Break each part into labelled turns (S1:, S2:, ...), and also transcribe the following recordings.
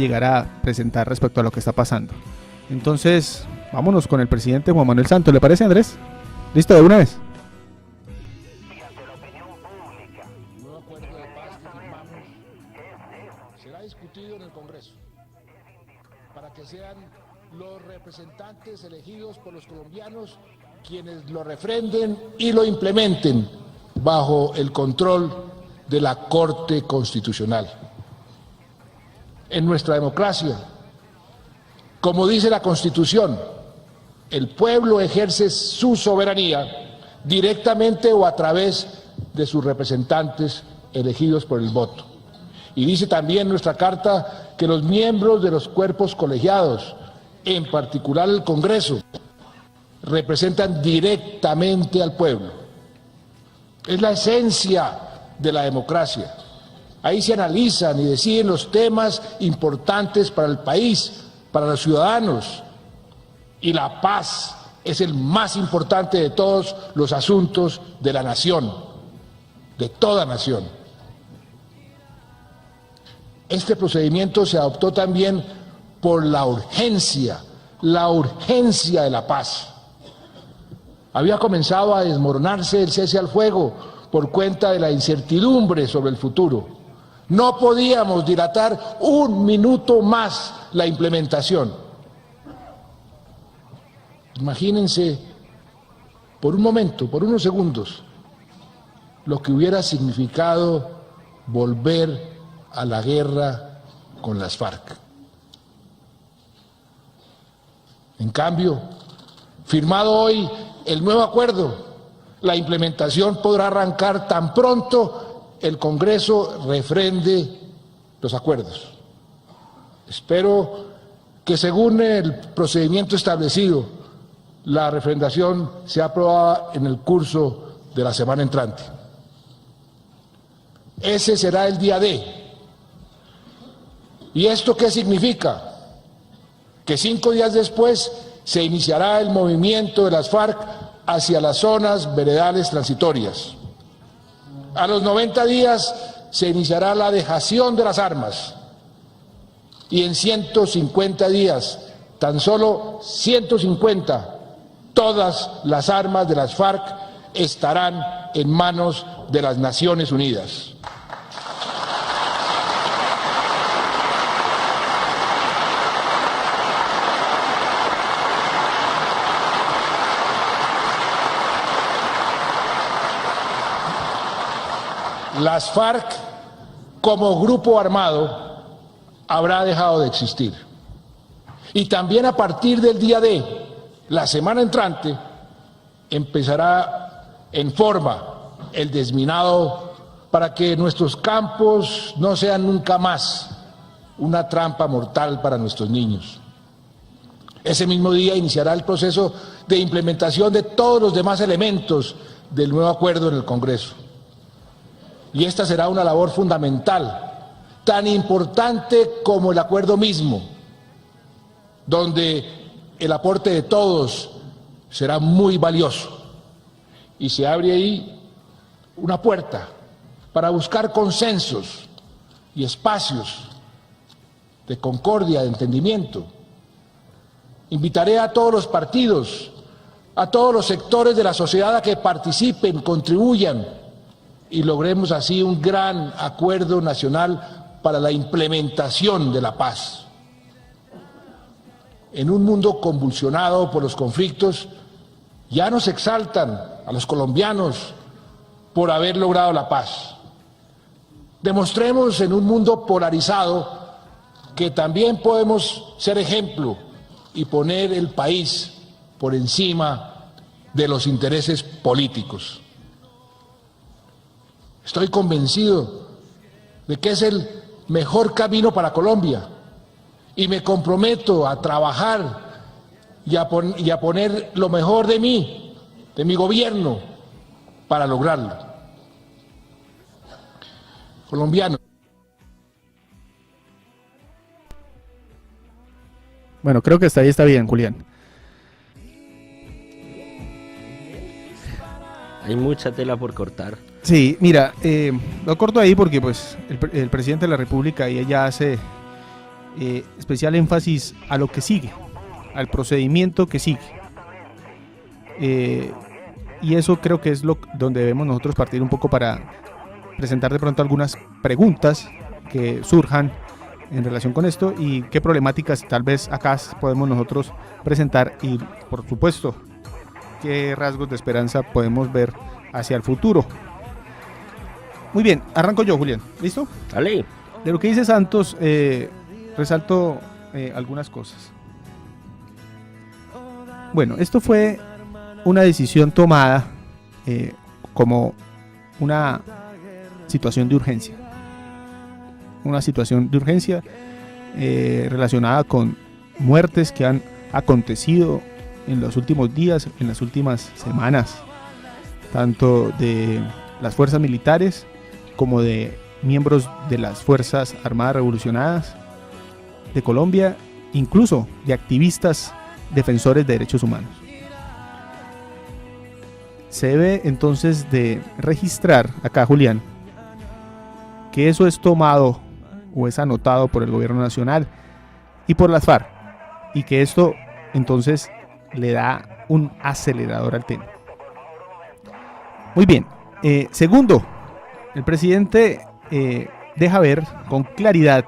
S1: llegar a presentar respecto a lo que está pasando. Entonces, vámonos con el presidente Juan Manuel Santos. ¿Le parece, Andrés? ¿Listo de una vez?
S2: El nuevo acuerdo de paz que firmamos será discutido en el Congreso para que sean los representantes elegidos por los colombianos quienes lo refrenden y lo implementen bajo el control de la Corte Constitucional. En nuestra democracia, como dice la Constitución, el pueblo ejerce su soberanía directamente o a través de sus representantes elegidos por el voto. Y dice también nuestra Carta que los miembros de los cuerpos colegiados, en particular el Congreso, representan directamente al pueblo. Es la esencia de la democracia. Ahí se analizan y deciden los temas importantes para el país, para los ciudadanos, y la paz es el más importante de todos los asuntos de la nación, de toda nación. Este procedimiento se adoptó también por la urgencia de la paz. Había comenzado a desmoronarse el cese al fuego por cuenta de la incertidumbre sobre el futuro. No podíamos dilatar un minuto más la implementación. Imagínense por un momento, por unos segundos, lo que hubiera significado volver a la guerra con las FARC. En cambio, firmado hoy el nuevo acuerdo, la implementación podrá arrancar tan pronto el Congreso refrende los acuerdos. Espero que según el procedimiento establecido, la refrendación sea aprobada en el curso de la semana entrante. Ese será el día D. ¿Y esto qué significa? Que 5 días después se iniciará el movimiento de las FARC hacia las zonas veredales transitorias. A los 90 días se iniciará la dejación de las armas y en 150 días, tan solo 150, todas las armas de las FARC estarán en manos de las Naciones Unidas. Las FARC, como grupo armado, habrá dejado de existir. Y también a partir del día D, la semana entrante, empezará en forma el desminado para que nuestros campos no sean nunca más una trampa mortal para nuestros niños. Ese mismo día iniciará el proceso de implementación de todos los demás elementos del nuevo acuerdo en el Congreso. Y esta será una labor fundamental, tan importante como el acuerdo mismo, donde el aporte de todos será muy valioso. Y se abre ahí una puerta para buscar consensos y espacios de concordia, de entendimiento. Invitaré a todos los partidos, a todos los sectores de la sociedad a que participen, contribuyan, y logremos así un gran acuerdo nacional para la implementación de la paz. En un mundo convulsionado por los conflictos, ya nos exaltan a los colombianos por haber logrado la paz. Demostremos en un mundo polarizado que también podemos ser ejemplo y poner el país por encima de los intereses políticos. Estoy convencido de que es el mejor camino para Colombia y me comprometo a trabajar y a poner lo mejor de mí, de mi gobierno, para lograrlo. Colombianos.
S1: Bueno, creo que hasta ahí está bien, Julián.
S3: Hay mucha tela por cortar.
S1: Sí, mira, lo corto ahí porque pues el presidente de la República y ella hace especial énfasis a lo que sigue, al procedimiento que sigue. Y eso creo que es donde debemos nosotros partir un poco para presentar de pronto algunas preguntas que surjan en relación con esto y qué problemáticas tal vez acá podemos nosotros presentar y por supuesto qué rasgos de esperanza podemos ver hacia el futuro. Muy bien, arranco yo, Julián. ¿Listo?
S3: Dale.
S1: De lo que dice Santos, resalto algunas cosas. Bueno, esto fue una decisión tomada como una situación de urgencia. Una situación de urgencia relacionada con muertes que han acontecido en los últimos días, en las últimas semanas, tanto de las fuerzas militares como de miembros de las Fuerzas Armadas Revolucionadas de Colombia, incluso de activistas defensores de derechos humanos. Se debe entonces de registrar acá, Julián, que eso es tomado o es anotado por el gobierno nacional y por las FARC, y que esto entonces le da un acelerador al tema. Muy bien. Segundo, el presidente deja ver con claridad,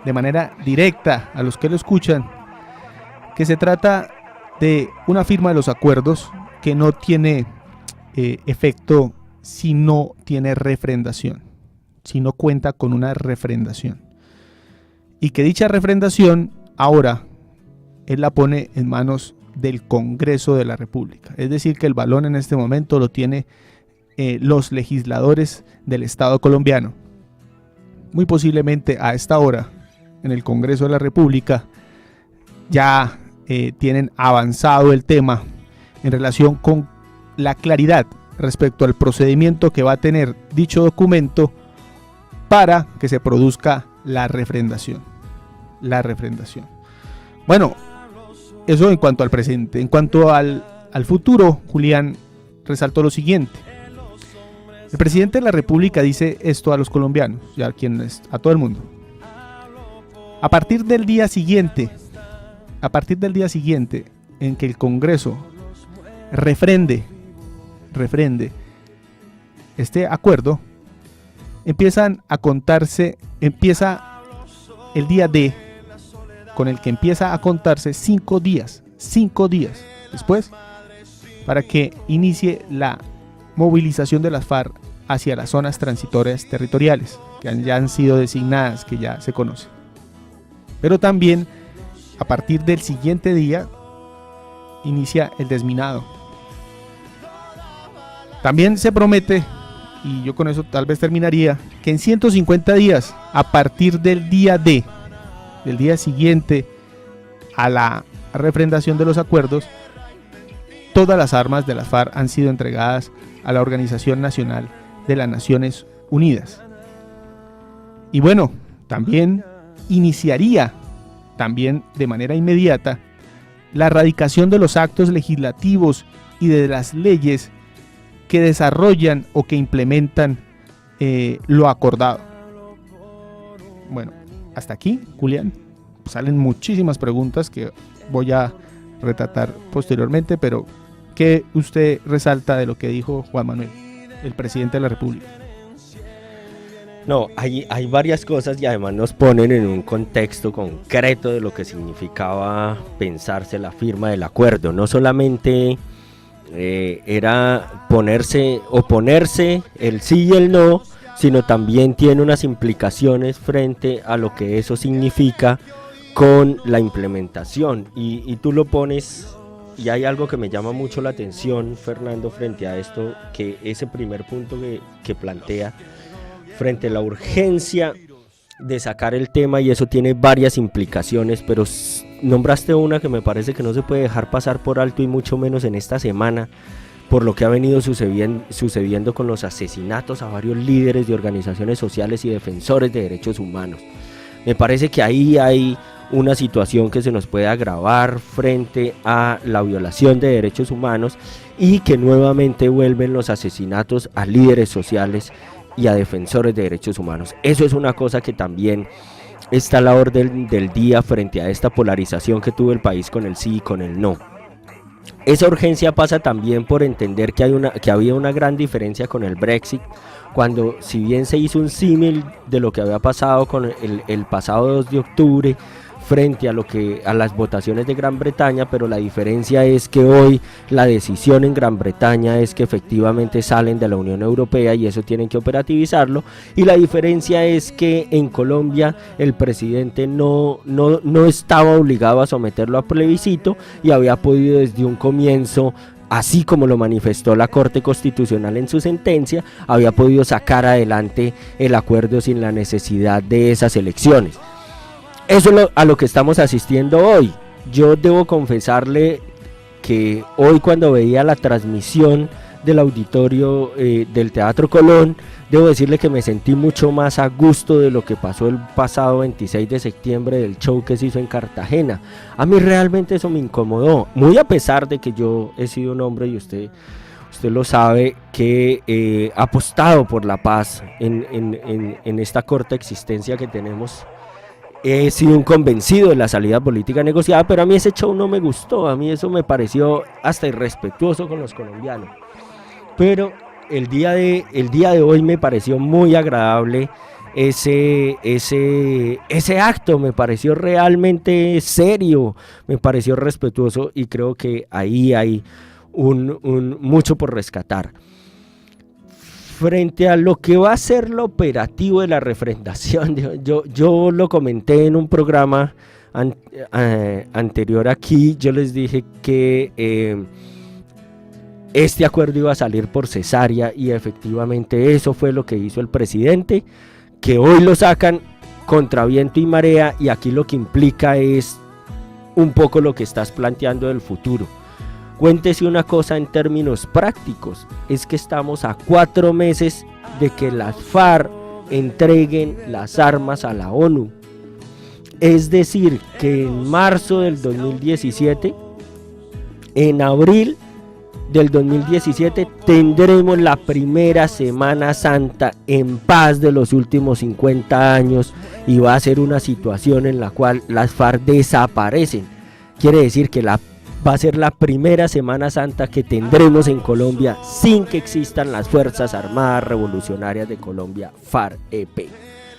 S1: de manera directa a los que lo escuchan, que se trata de una firma de los acuerdos que no tiene efecto si no tiene refrendación, si no cuenta con una refrendación, y que dicha refrendación ahora él la pone en manos del Congreso de la República, es decir que el balón en este momento lo tiene los legisladores del Estado colombiano. Muy posiblemente a esta hora en el Congreso de la República ya tienen avanzado el tema en relación con la claridad respecto al procedimiento que va a tener dicho documento para que se produzca la refrendación. La refrendación. Bueno, eso en cuanto al presente. En cuanto al futuro, Julián resaltó lo siguiente. El presidente de la República dice esto a los colombianos, y a todo el mundo. A partir del día siguiente en que el Congreso refrende este acuerdo, empieza el día D, con el que empieza a contarse 5 días después, para que inicie la movilización de las FARC hacia las zonas transitorias territoriales, que ya han sido designadas, que ya se conocen. Pero también, a partir del siguiente día, inicia el desminado. También se promete, y yo con eso tal vez terminaría, que en 150 días, a partir del día D, del día siguiente a la refrendación de los acuerdos, todas las armas de las FARC han sido entregadas a la Organización Nacional de las Naciones Unidas. Y bueno, también iniciaría, también de manera inmediata, la erradicación de los actos legislativos y de las leyes que desarrollan o que implementan lo acordado. Bueno, hasta aquí, Julián. Salen muchísimas preguntas que voy a retratar posteriormente, pero ¿qué usted resalta de lo que dijo Juan Manuel, el presidente de la República?
S3: No, hay varias cosas y además nos ponen en un contexto concreto de lo que significaba pensarse la firma del acuerdo. No solamente era oponerse el sí y el no, sino también tiene unas implicaciones frente a lo que eso significa con la implementación. Y tú lo pones, y hay algo que me llama mucho la atención, Fernando, frente a esto, que ese primer punto que plantea, frente a la urgencia de sacar el tema, y eso tiene varias implicaciones, pero nombraste una que me parece que no se puede dejar pasar por alto, y mucho menos en esta semana, por lo que ha venido sucediendo con los asesinatos a varios líderes de organizaciones sociales y defensores de derechos humanos. Me parece que ahí hay una situación que se nos puede agravar frente a la violación de derechos humanos, y que nuevamente vuelven los asesinatos a líderes sociales y a defensores de derechos humanos. Eso es una cosa que también está la orden del día frente a esta polarización que tuvo el país con el sí y con el no. Esa urgencia pasa también por entender que había una gran diferencia con el Brexit, cuando si bien se hizo un símil de lo que había pasado con el pasado 2 de octubre frente a las votaciones de Gran Bretaña, pero la diferencia es que hoy la decisión en Gran Bretaña es que efectivamente salen de la Unión Europea y eso tienen que operativizarlo, y la diferencia es que en Colombia el presidente no estaba obligado a someterlo a plebiscito y había podido desde un comienzo, así como lo manifestó la Corte Constitucional en su sentencia, había podido sacar adelante el acuerdo sin la necesidad de esas elecciones. Eso es a lo que estamos asistiendo hoy. Yo debo confesarle que hoy, cuando veía la transmisión del auditorio del Teatro Colón, debo decirle que me sentí mucho más a gusto de lo que pasó el pasado 26 de septiembre del show que se hizo en Cartagena. A mí realmente eso me incomodó, muy a pesar de que yo he sido un hombre, y usted lo sabe, que ha apostado por la paz en esta corta existencia que tenemos. He sido un convencido de la salida política negociada, pero a mí ese show no me gustó, a mí eso me pareció hasta irrespetuoso con los colombianos. Pero el día de hoy me pareció muy agradable ese acto, me pareció realmente serio, me pareció respetuoso, y creo que ahí hay mucho por rescatar. Frente a lo que va a ser lo operativo de la refrendación, yo lo comenté en un programa anterior aquí. Yo les dije que este acuerdo iba a salir por cesárea, y efectivamente eso fue lo que hizo el presidente, que hoy lo sacan contra viento y marea, y aquí lo que implica es un poco lo que estás planteando del futuro. Cuéntese una cosa en términos prácticos, es que estamos a 4 meses de que las FARC entreguen las armas a la ONU. Es decir, que en marzo del 2017, en abril del 2017, tendremos la primera Semana Santa en paz de los últimos 50 años, y va a ser una situación en la cual las FARC desaparecen. Quiere decir que va a ser la primera Semana Santa que tendremos en Colombia sin que existan las Fuerzas Armadas Revolucionarias de Colombia, FARC-EP.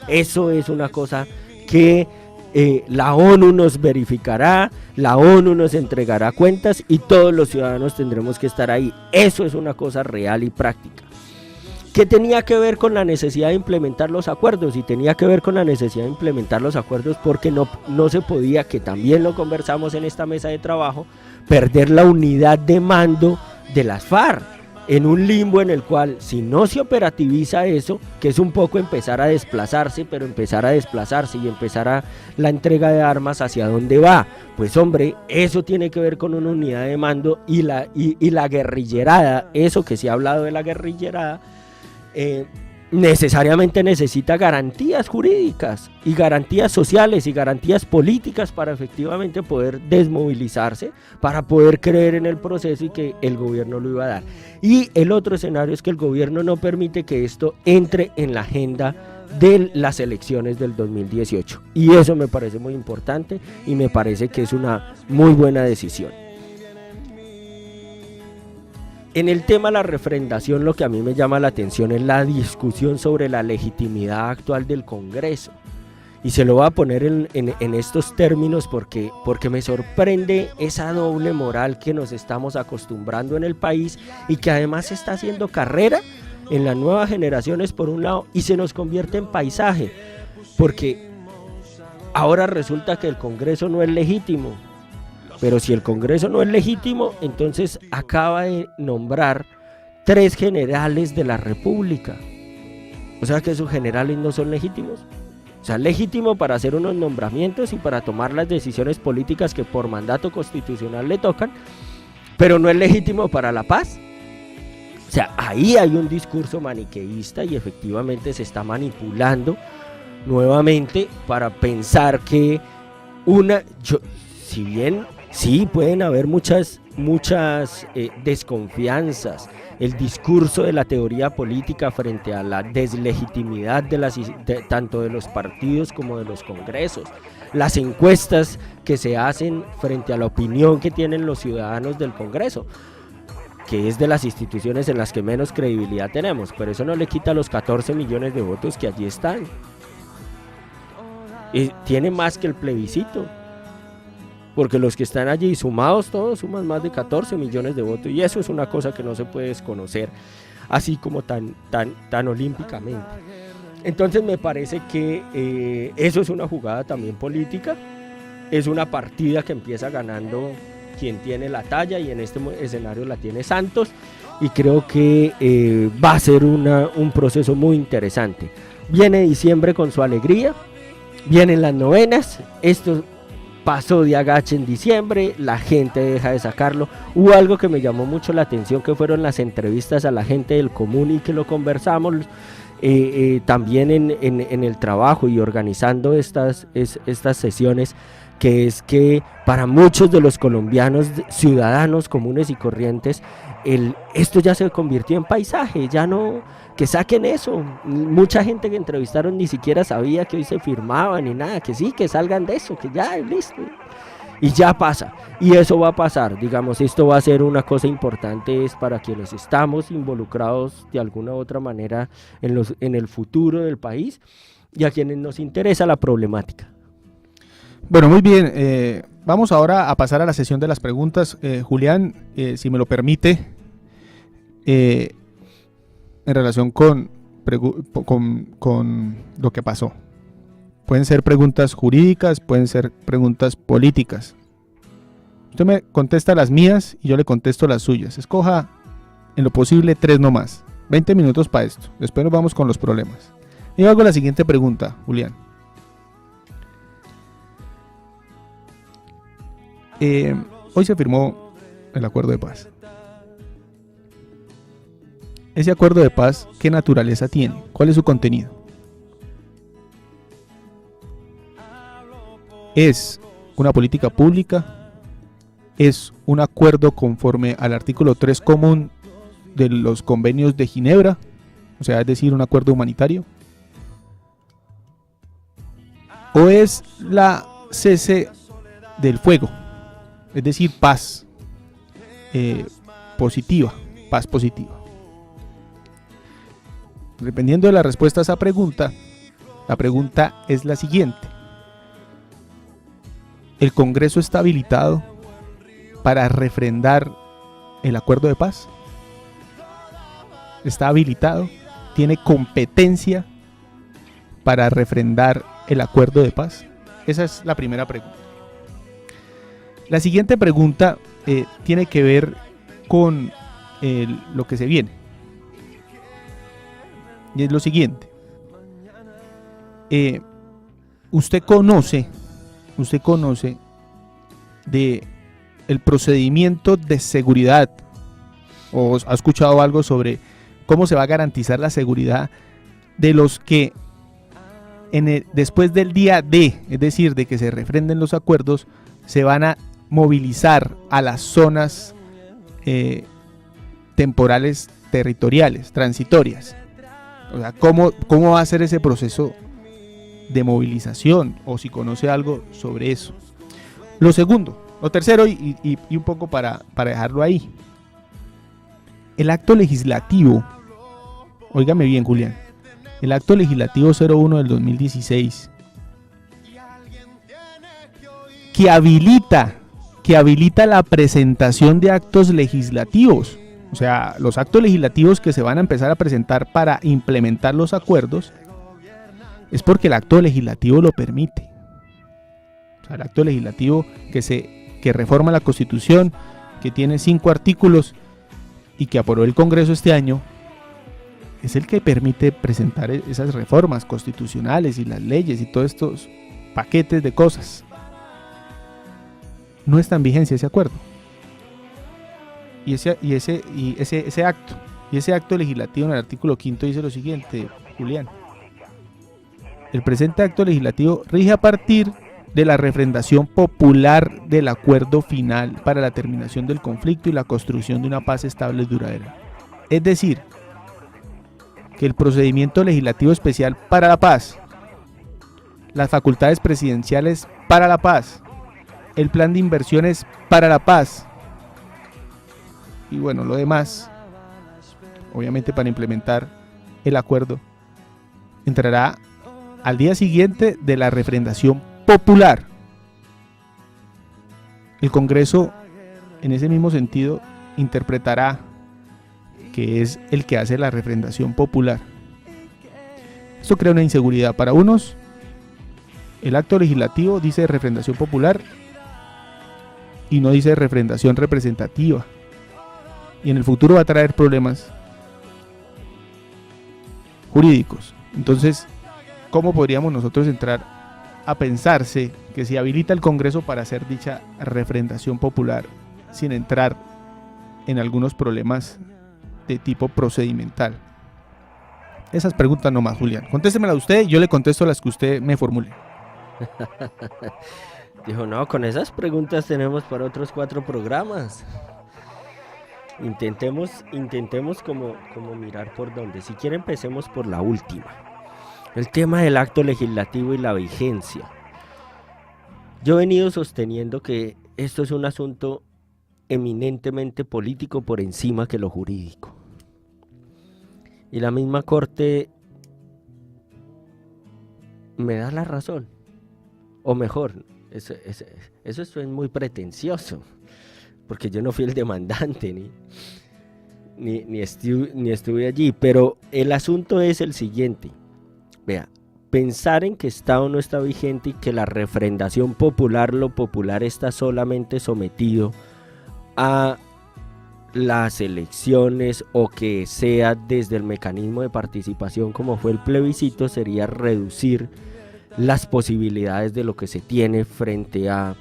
S3: Eso es una cosa que la ONU nos verificará, la ONU nos entregará cuentas, y todos los ciudadanos tendremos que estar ahí. Eso es una cosa real y práctica. ¿Qué tenía que ver con la necesidad de implementar los acuerdos? Y tenía que ver con la necesidad de implementar los acuerdos porque no se podía, que también lo conversamos en esta mesa de trabajo, perder la unidad de mando de las FARC en un limbo en el cual, si no se operativiza eso, que es un poco empezar a desplazarse, pero empezar a desplazarse y empezar a la entrega de armas, ¿hacia dónde va? Pues hombre, eso tiene que ver con una unidad de mando, y la guerrillerada, eso que se ha hablado de la guerrillerada, necesariamente necesita garantías jurídicas y garantías sociales y garantías políticas para efectivamente poder desmovilizarse, para poder creer en el proceso y que el gobierno lo iba a dar. Y el otro escenario es que el gobierno no permite que esto entre en la agenda de las elecciones del 2018, y eso me parece muy importante y me parece que es una muy buena decisión. En el tema de la refrendación, lo que a mí me llama la atención es la discusión sobre la legitimidad actual del Congreso. Y se lo voy a poner en estos términos porque me sorprende esa doble moral que nos estamos acostumbrando en el país, y que además se está haciendo carrera en las nuevas generaciones por un lado, y se nos convierte en paisaje, porque ahora resulta que el Congreso no es legítimo. Pero si el Congreso no es legítimo, entonces acaba de nombrar 3 generales de la República. O sea que esos generales no son legítimos. O sea, es legítimo para hacer unos nombramientos y para tomar las decisiones políticas que por mandato constitucional le tocan, pero no es legítimo para la paz. O sea, ahí hay un discurso maniqueísta, y efectivamente se está manipulando nuevamente para pensar que si bien sí pueden haber muchas muchas desconfianzas, el discurso de la teoría política frente a la deslegitimidad tanto de los partidos como de los congresos, las encuestas que se hacen frente a la opinión que tienen los ciudadanos del Congreso, que es de las instituciones en las que menos credibilidad tenemos, pero eso no le quita los 14 millones de votos que allí están. Tiene más que el plebiscito, porque los que están allí sumados todos suman más de 14 millones de votos, y eso es una cosa que no se puede desconocer así como tan olímpicamente. Entonces me parece que eso es una jugada también política, es una partida que empieza ganando quien tiene la talla, y en este escenario la tiene Santos, y creo que va a ser un proceso muy interesante. Viene diciembre con su alegría, vienen las novenas, esto pasó de agache en diciembre, la gente deja de sacarlo. Hubo algo que me llamó mucho la atención, que fueron las entrevistas a la gente del común, y que lo conversamos también en el trabajo y organizando estas sesiones, que es que para muchos de los colombianos, ciudadanos comunes y corrientes, esto ya se convirtió en paisaje, ya no, que saquen eso. Mucha gente que entrevistaron ni siquiera sabía que hoy se firmaba ni nada, que sí, que salgan de eso, que ya, listo. Y ya pasa, y eso va a pasar, digamos, esto va a ser una cosa importante, es para quienes estamos involucrados de alguna u otra manera en el futuro del país, y a quienes nos interesa la problemática.
S1: Bueno, muy bien, vamos ahora a pasar a la sesión de las preguntas. Julián, si me lo permite, en relación con lo que pasó. Pueden ser preguntas jurídicas, pueden ser preguntas políticas. Usted me contesta las mías y yo le contesto las suyas. Escoja en lo posible 3 nomás. 20 minutos para esto. Después nos vamos con los problemas. Y hago la siguiente pregunta, Julián. Hoy se firmó el acuerdo de paz. Ese acuerdo de paz, ¿qué naturaleza tiene? ¿Cuál es su contenido? ¿Es una política pública? ¿Es un acuerdo conforme al artículo 3 común de los convenios de Ginebra? O sea, es decir, un acuerdo humanitario. ¿O es la cese del fuego? Es decir, paz positiva, paz positiva. Dependiendo de la respuesta a esa pregunta, la pregunta es la siguiente. ¿El Congreso está habilitado para refrendar el acuerdo de paz? ¿Está habilitado? ¿Tiene competencia para refrendar el acuerdo de paz? Esa es la primera pregunta. La siguiente pregunta tiene que ver con lo que se viene. Y es lo siguiente. Usted conoce de el procedimiento de seguridad, o ha escuchado algo sobre cómo se va a garantizar la seguridad de los que después del día D, es decir, de que se refrenden los acuerdos, se van a movilizar a las zonas temporales territoriales, transitorias. O sea, ¿cómo va a ser ese proceso de movilización? O si conoce algo sobre eso. Lo tercero y un poco para dejarlo ahí. El acto legislativo, óigame bien, Julián, el acto legislativo 01 del 2016, que habilita la presentación de actos legislativos, o sea, los actos legislativos que se van a empezar a presentar para implementar los acuerdos, es porque el acto legislativo lo permite. O sea, el acto legislativo que reforma la Constitución, que tiene 5 artículos y que aprobó el Congreso este año, es el que permite presentar esas reformas constitucionales y las leyes y todos estos paquetes de cosas. No está en vigencia ese acuerdo. Y ese acto legislativo en el artículo 5 dice lo siguiente, Julián. El presente acto legislativo rige a partir de la refrendación popular del acuerdo final para la terminación del conflicto y la construcción de una paz estable y duradera. Es decir, que el procedimiento legislativo especial para la paz, las facultades presidenciales para la paz, el plan de inversiones para la paz y bueno, lo demás, obviamente para implementar el acuerdo, entrará al día siguiente de la refrendación popular. El Congreso, en ese mismo sentido, interpretará que es el que hace la refrendación popular. Esto crea una inseguridad para unos. El acto legislativo dice refrendación popular y no dice refrendación representativa. Y en el futuro va a traer problemas jurídicos. Entonces, ¿cómo podríamos nosotros entrar a pensarse que se habilita el Congreso para hacer dicha refrendación popular sin entrar en algunos problemas de tipo procedimental? Esas preguntas nomás, Julián. Contéstemela usted y yo le contesto las que usted me formule.
S3: Dijo, no, con esas preguntas tenemos para otros 4 programas. Intentemos como mirar por dónde. Si quiere empecemos por la última. El tema del acto legislativo y la vigencia. Yo he venido sosteniendo que esto es un asunto eminentemente político por encima que lo jurídico. Y la misma Corte me da la razón. O mejor, eso es muy pretencioso. Porque yo no fui el demandante, ni estuve allí. Pero el asunto es el siguiente. Vea, pensar en que está o no está vigente y que la refrendación popular, lo popular está solamente sometido a las elecciones o que sea desde el mecanismo de participación como fue el plebiscito, sería reducir las posibilidades de lo que se tiene frente a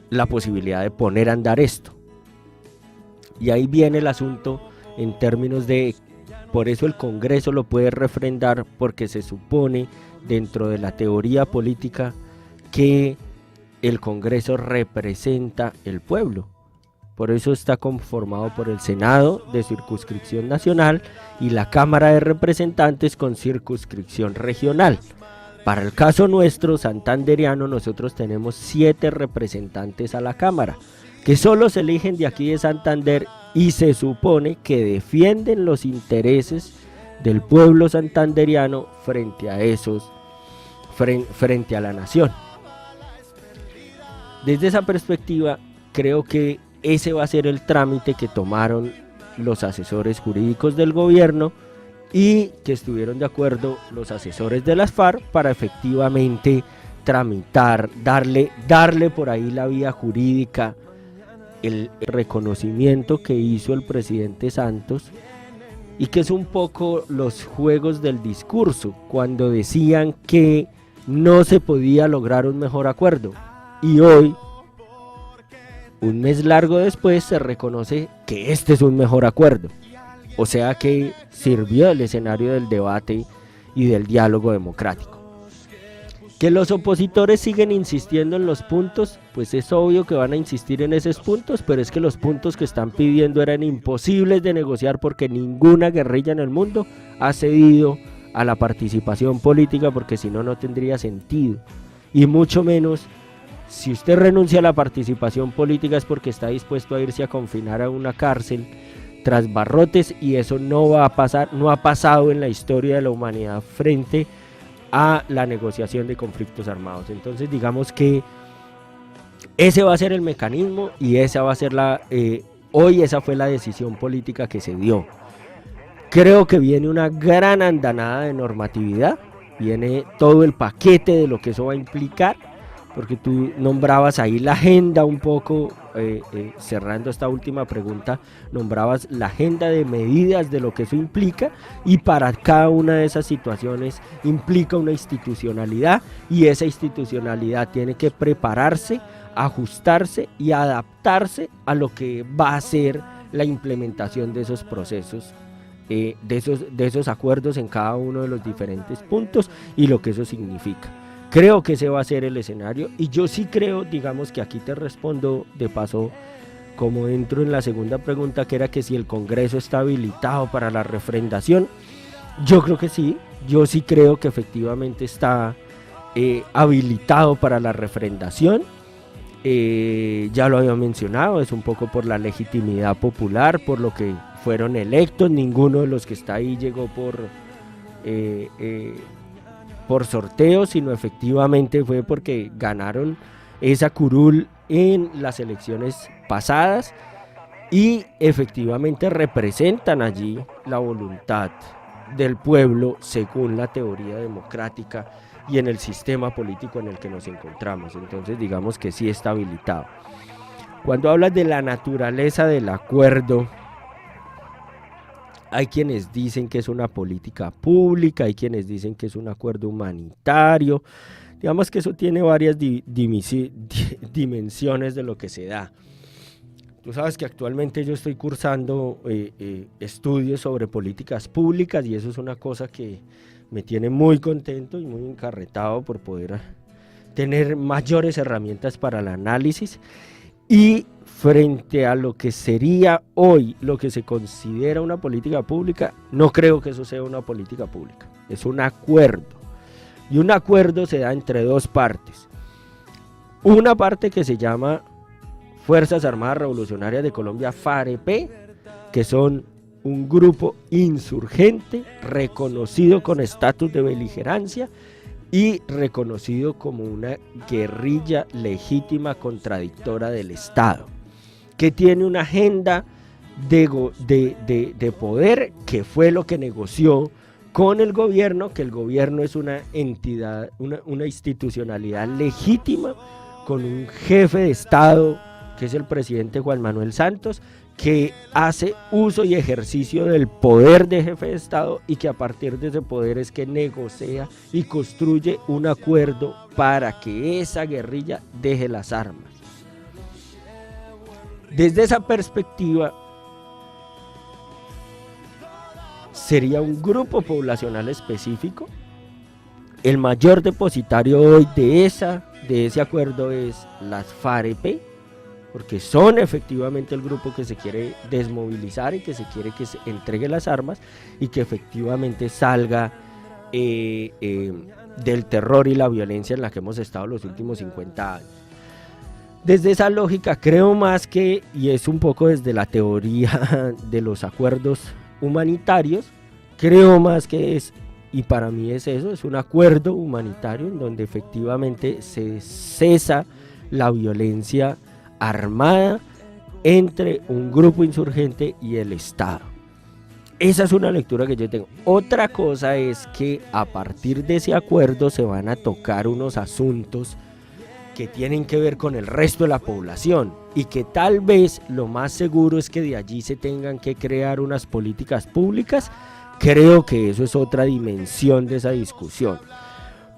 S3: la posibilidad de poner a andar esto. Y ahí viene el asunto en términos de, por eso el Congreso lo puede refrendar, porque se supone dentro de la teoría política que el Congreso representa el pueblo. Por eso está conformado por el Senado de circunscripción nacional y la Cámara de Representantes con circunscripción regional. Para el caso nuestro, santandereano, nosotros tenemos 7 representantes a la Cámara, que solo se eligen de aquí de Santander y se supone que defienden los intereses del pueblo santandereano frente a frente a la nación. Desde esa perspectiva, creo que ese va a ser el trámite que tomaron los asesores jurídicos del gobierno y que estuvieron de acuerdo los asesores de las FARC para efectivamente tramitar, darle por ahí la vía jurídica, el reconocimiento que hizo el presidente Santos, y que es un poco los juegos del discurso, cuando decían que no se podía lograr un mejor acuerdo, y hoy, un mes largo después, se reconoce que este es un mejor acuerdo. O sea que sirvió el escenario del debate y del diálogo democrático. Que los opositores siguen insistiendo en los puntos, pues es obvio que van a insistir en esos puntos, pero es que los puntos que están pidiendo eran imposibles de negociar porque ninguna guerrilla en el mundo ha cedido a la participación política, porque si no, no tendría sentido. Y mucho menos, si usted renuncia a la participación política es porque está dispuesto a irse a confinar a una cárcel tras barrotes, y eso no va a pasar, no ha pasado en la historia de la humanidad frente a la negociación de conflictos armados. Entonces digamos que ese va a ser el mecanismo y esa va a ser hoy esa fue la decisión política que se dio. Creo que viene una gran andanada de normatividad, viene todo el paquete de lo que eso va a implicar, porque tú nombrabas ahí la agenda un poco, cerrando esta última pregunta, nombrabas la agenda de medidas de lo que eso implica, y para cada una de esas situaciones implica una institucionalidad, y esa institucionalidad tiene que prepararse, ajustarse y adaptarse a lo que va a ser la implementación de esos procesos, de esos acuerdos en cada uno de los diferentes puntos y lo que eso significa. Creo que ese va a ser el escenario y yo sí creo, digamos que aquí te respondo de paso, como entro en la segunda pregunta, que era que si el Congreso está habilitado para la refrendación. Yo creo que sí, yo sí creo que efectivamente está habilitado para la refrendación. Ya lo había mencionado, es un poco por la legitimidad popular, por lo que fueron electos. Ninguno de los que está ahí llegó por sorteo, sino efectivamente fue porque ganaron esa curul en las elecciones pasadas y efectivamente representan allí la voluntad del pueblo según la teoría democrática y en el sistema político en el que nos encontramos. Entonces digamos que sí está habilitado. Cuando hablas de la naturaleza del acuerdo, hay quienes dicen que es una política pública, hay quienes dicen que es un acuerdo humanitario. Digamos que eso tiene varias dimensiones de lo que se da. Tú sabes que actualmente yo estoy cursando estudios sobre políticas públicas y eso es una cosa que me tiene muy contento y muy encarretado por poder tener mayores herramientas para el análisis. Y frente a lo que sería hoy lo que se considera una política pública, no creo que eso sea una política pública, es un acuerdo. Y un acuerdo se da entre dos partes. Una parte que se llama Fuerzas Armadas Revolucionarias de Colombia, FAREP, que son un grupo insurgente reconocido con estatus de beligerancia y reconocido como una guerrilla legítima contradictora del Estado, que tiene una agenda de poder, que fue lo que negoció con el gobierno, que el gobierno es una entidad, una institucionalidad legítima, con un jefe de Estado, que es el presidente Juan Manuel Santos, que hace uso y ejercicio del poder de jefe de Estado y que a partir de ese poder es que negocia y construye un acuerdo para que esa guerrilla deje las armas. Desde esa perspectiva, sería un grupo poblacional específico. El mayor depositario hoy de ese acuerdo es las FAREP, porque son efectivamente el grupo que se quiere desmovilizar y que se quiere que se entregue las armas y que efectivamente salga del terror y la violencia en la que hemos estado los últimos 50 años. Desde esa lógica creo más que, y es un poco desde la teoría de los acuerdos humanitarios, creo más que es, y para mí es eso, es un acuerdo humanitario en donde efectivamente se cesa la violencia armada entre un grupo insurgente y el Estado. Esa es una lectura que yo tengo. Otra cosa es que a partir de ese acuerdo se van a tocar unos asuntos que tienen que ver con el resto de la población y que tal vez lo más seguro es que de allí se tengan que crear unas políticas públicas. Creo que eso es otra dimensión de esa discusión,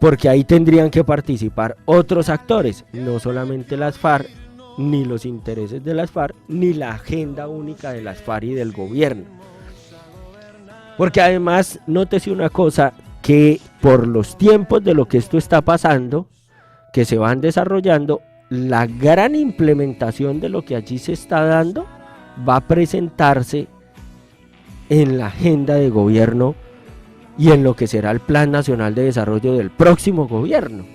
S3: porque ahí tendrían que participar otros actores, no solamente las FARC, ni los intereses de las FARC, ni la agenda única de las FARC y del gobierno. Porque además, nótese una cosa, que por los tiempos de lo que esto está pasando, que se van desarrollando, la gran implementación de lo que allí se está dando va a presentarse en la agenda de gobierno y en lo que será el Plan Nacional de Desarrollo del próximo gobierno.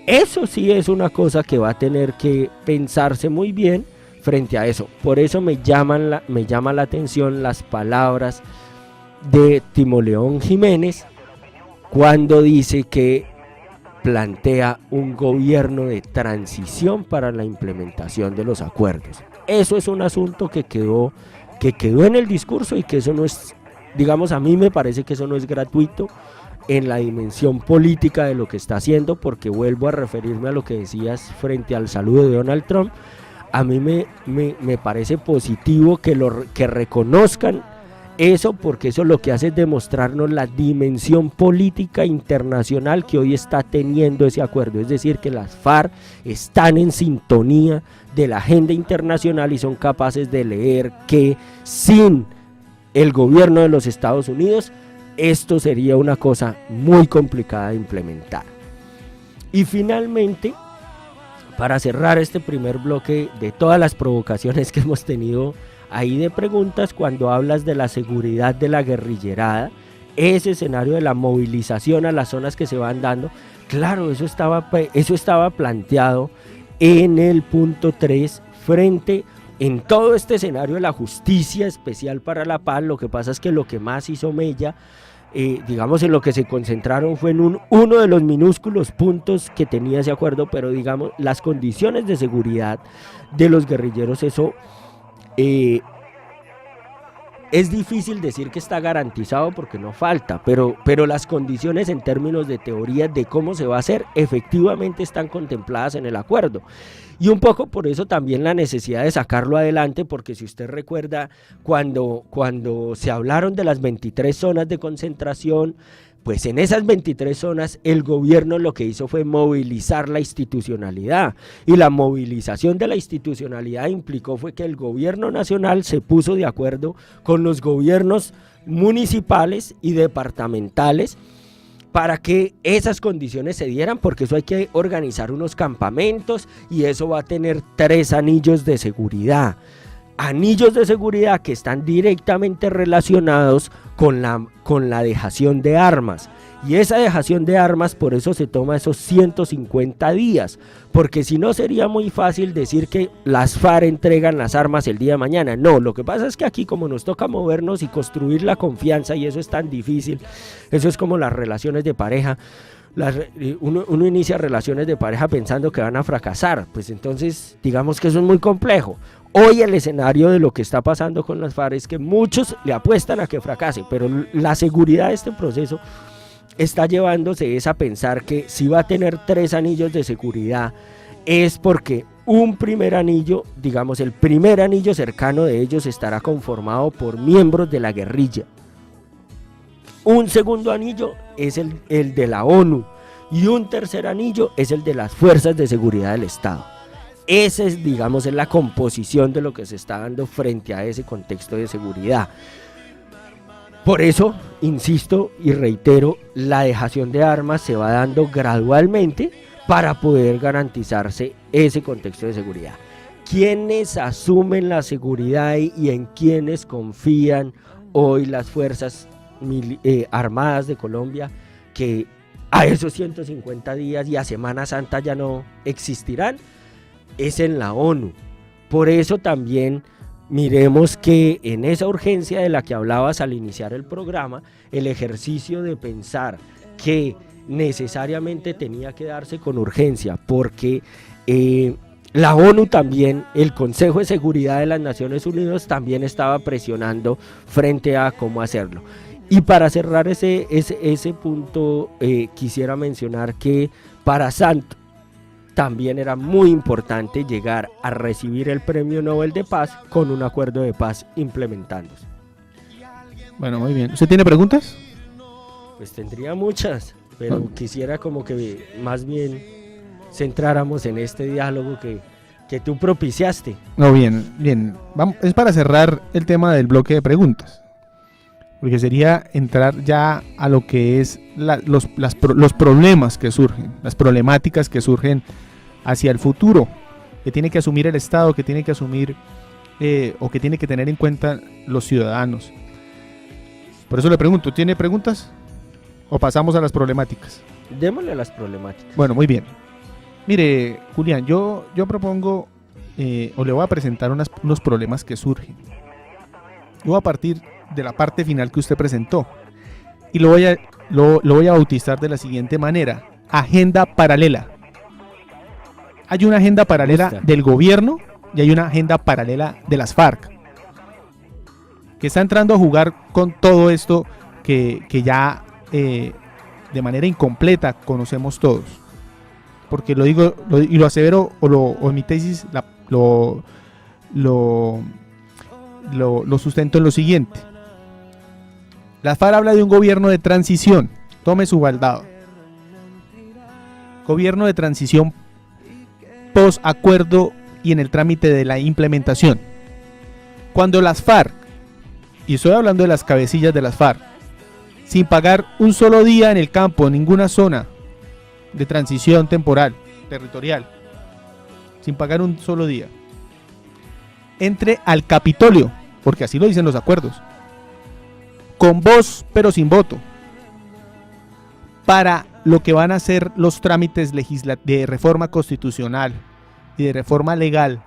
S3: Eso sí es una cosa que va a tener que pensarse muy bien frente a eso. Por eso me llama la atención las palabras de Timoleón Jiménez cuando dice que plantea un gobierno de transición para la implementación de los acuerdos. Eso es un asunto que quedó en el discurso y que eso no es, digamos, a mí me parece que eso no es gratuito en la dimensión política de lo que está haciendo, porque vuelvo a referirme a lo que decías frente al saludo de Donald Trump. A mí me parece positivo que reconozcan eso, porque eso lo que hace es demostrarnos la dimensión política internacional que hoy está teniendo ese acuerdo, es decir, que las FARC están en sintonía de la agenda internacional y son capaces de leer que sin el gobierno de los Estados Unidos esto sería una cosa muy complicada de implementar. Y finalmente, para cerrar este primer bloque de todas las provocaciones que hemos tenido ahí de preguntas, cuando hablas de la seguridad de la guerrillerada, ese escenario de la movilización a las zonas que se van dando, claro, eso estaba planteado en el punto 3 frente en todo este escenario de la justicia especial para la paz. Lo que pasa es que lo que más hizo mella, digamos, en lo que se concentraron fue en uno de los minúsculos puntos que tenía ese acuerdo, pero digamos, las condiciones de seguridad de los guerrilleros, eso es difícil decir que está garantizado porque no falta, pero las condiciones en términos de teoría de cómo se va a hacer efectivamente están contempladas en el acuerdo. Y un poco por eso también la necesidad de sacarlo adelante, porque si usted recuerda cuando se hablaron de las 23 zonas de concentración, pues en esas 23 zonas el gobierno lo que hizo fue movilizar la institucionalidad, y la movilización de la institucionalidad implicó fue que el gobierno nacional se puso de acuerdo con los gobiernos municipales y departamentales para que esas condiciones se dieran, porque eso hay que organizar unos campamentos y eso va a tener 3 anillos de seguridad. Anillos de seguridad que están directamente relacionados con la dejación de armas, y esa dejación de armas por eso se toma esos 150 días, porque si no sería muy fácil decir que las FARC entregan las armas el día de mañana. No, lo que pasa es que aquí, como nos toca movernos y construir la confianza, y eso es tan difícil, eso es como las relaciones de pareja. Uno inicia relaciones de pareja pensando que van a fracasar, pues entonces digamos que eso es muy complejo. Hoy el escenario de lo que está pasando con las FARC es que muchos le apuestan a que fracase, pero la seguridad de este proceso está llevándose a pensar que si va a tener 3 anillos de seguridad es porque un primer anillo, digamos el primer anillo cercano de ellos, estará conformado por miembros de la guerrilla. Un segundo anillo es el de la ONU, y un tercer anillo es el de las fuerzas de seguridad del Estado. Esa es, digamos, la composición de lo que se está dando frente a ese contexto de seguridad. Por eso, insisto y reitero, la dejación de armas se va dando gradualmente para poder garantizarse ese contexto de seguridad. ¿Quiénes asumen la seguridad y en quiénes confían hoy las fuerzas armadas de Colombia, que a esos 150 días y a Semana Santa ya no existirán? Es en la ONU. Por eso también miremos que en esa urgencia de la que hablabas al iniciar el programa, el ejercicio de pensar que necesariamente tenía que darse con urgencia, porque la ONU también, el Consejo de Seguridad de las Naciones Unidas también estaba presionando frente a cómo hacerlo. Y para cerrar ese punto, quisiera mencionar que para Santos también era muy importante llegar a recibir el Premio Nobel de Paz con un acuerdo de paz implementándose.
S1: Bueno, muy bien. ¿Usted tiene preguntas?
S3: Pues tendría muchas, pero quisiera como que más bien centráramos en este diálogo que tú propiciaste.
S1: No, bien. Vamos, es para cerrar el tema del bloque de preguntas, porque sería entrar ya a lo que es los problemas que surgen, las problemáticas que surgen hacia el futuro, que tiene que asumir el Estado, que tiene que asumir o que tiene que tener en cuenta los ciudadanos. Por eso le pregunto, ¿tiene preguntas o pasamos a las problemáticas?
S3: Démosle a las problemáticas.
S1: Bueno, muy bien. Mire, Julián, yo propongo o le voy a presentar unos problemas que surgen. Yo voy a partir de la parte final que usted presentó y lo voy a bautizar de la siguiente manera: agenda paralela. Hay una agenda paralela del gobierno y hay una agenda paralela de las FARC, que está entrando a jugar con todo esto que ya de manera incompleta conocemos todos. Porque lo digo y lo asevero, o en mi tesis lo sustento en lo siguiente. La FARC habla de un gobierno de transición. Tome su baldado. Gobierno de transición post acuerdo y en el trámite de la implementación. Cuando las FARC, y estoy hablando de las cabecillas de las FARC, sin pagar un solo día en el campo, en ninguna zona, de transición temporal, territorial, sin pagar un solo día, entre al Capitolio, porque así lo dicen los acuerdos, con voz pero sin voto, para lo que van a ser los trámites de reforma constitucional y de reforma legal.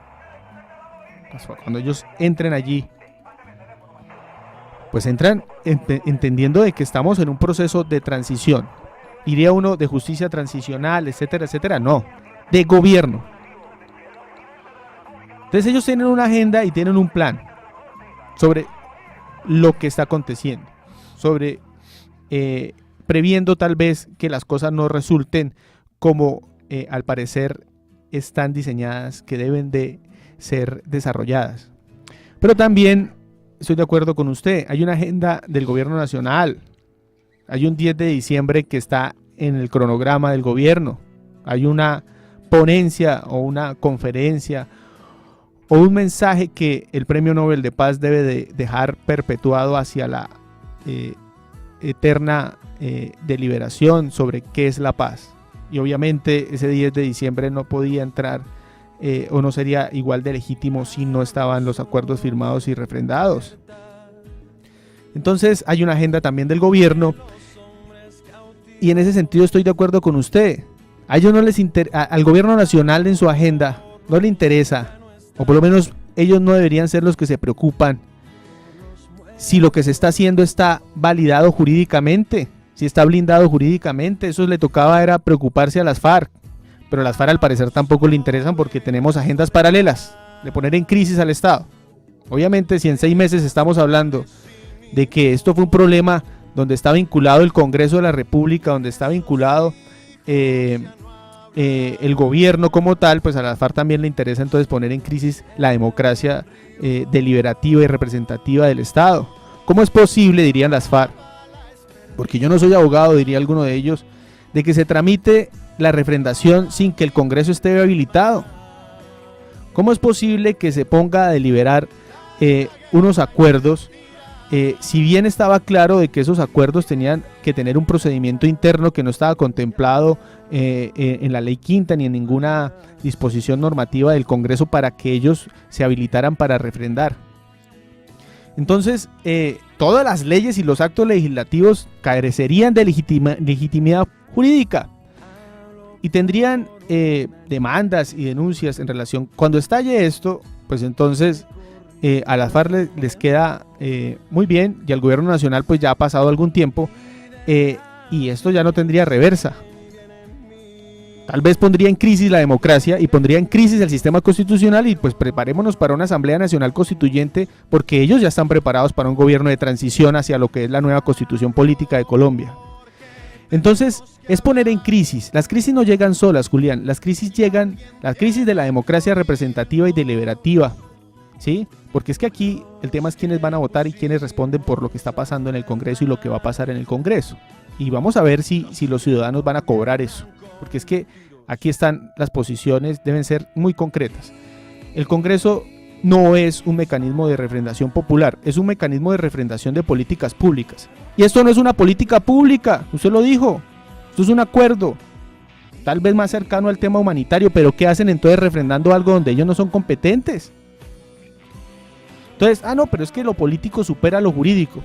S1: Cuando ellos entren allí, pues entran entendiendo de que estamos en un proceso de transición. Iría uno de justicia transicional, etcétera, etcétera. No, de gobierno. Entonces ellos tienen una agenda y tienen un plan sobre lo que está aconteciendo, sobre previendo tal vez que las cosas no resulten como al parecer están diseñadas, que deben de ser desarrolladas. Pero también estoy de acuerdo con usted, hay una agenda del gobierno nacional, hay un 10 de diciembre que está en el cronograma del gobierno, hay una ponencia o una conferencia o un mensaje que el Premio Nobel de Paz debe de dejar perpetuado hacia la eterna deliberación sobre qué es la paz. Y obviamente ese 10 de diciembre no podía entrar o no sería igual de legítimo si no estaban los acuerdos firmados y refrendados. Entonces hay una agenda también del gobierno y en ese sentido estoy de acuerdo con usted. A ellos no les al gobierno nacional en su agenda no le interesa, o por lo menos ellos no deberían ser los que se preocupan si lo que se está haciendo está validado jurídicamente, si está blindado jurídicamente. Eso le tocaba era preocuparse a las FARC. Pero a las FARC al parecer tampoco le interesan porque tenemos agendas paralelas de poner en crisis al Estado. Obviamente si en 6 meses estamos hablando de que esto fue un problema donde está vinculado el Congreso de la República, donde está vinculado el gobierno como tal, pues a las FARC también le interesa entonces poner en crisis la democracia deliberativa y representativa del Estado. ¿Cómo es posible, dirían las FARC, porque yo no soy abogado, diría alguno de ellos, de que se tramite la refrendación sin que el Congreso esté habilitado? ¿Cómo es posible que se ponga a deliberar unos acuerdos si bien estaba claro de que esos acuerdos tenían que tener un procedimiento interno que no estaba contemplado en la ley quinta ni en ninguna disposición normativa del Congreso para que ellos se habilitaran para refrendar? Entonces todas las leyes y los actos legislativos carecerían de legitimidad jurídica y tendrían demandas y denuncias en relación. Cuando estalle esto, pues entonces a las FARC les queda muy bien, y al gobierno nacional pues ya ha pasado algún tiempo y esto ya no tendría reversa. Tal vez pondría en crisis la democracia y pondría en crisis el sistema constitucional, y pues preparémonos para una Asamblea Nacional Constituyente, porque ellos ya están preparados para un gobierno de transición hacia lo que es la nueva constitución política de Colombia. Entonces es poner en crisis. Las crisis no llegan solas, Julián. Las crisis llegan, la crisis de la democracia representativa y deliberativa, ¿sí? Porque es que aquí el tema es quiénes van a votar y quiénes responden por lo que está pasando en el Congreso y lo que va a pasar en el Congreso. Y vamos a ver si los ciudadanos van a cobrar eso. Porque es que aquí están las posiciones, deben ser muy concretas. El Congreso no es un mecanismo de refrendación popular, es un mecanismo de refrendación de políticas públicas. Y esto no es una política pública, usted lo dijo, esto es un acuerdo, tal vez más cercano al tema humanitario, pero ¿qué hacen entonces refrendando algo donde ellos no son competentes? Entonces, no, pero es que lo político supera lo jurídico.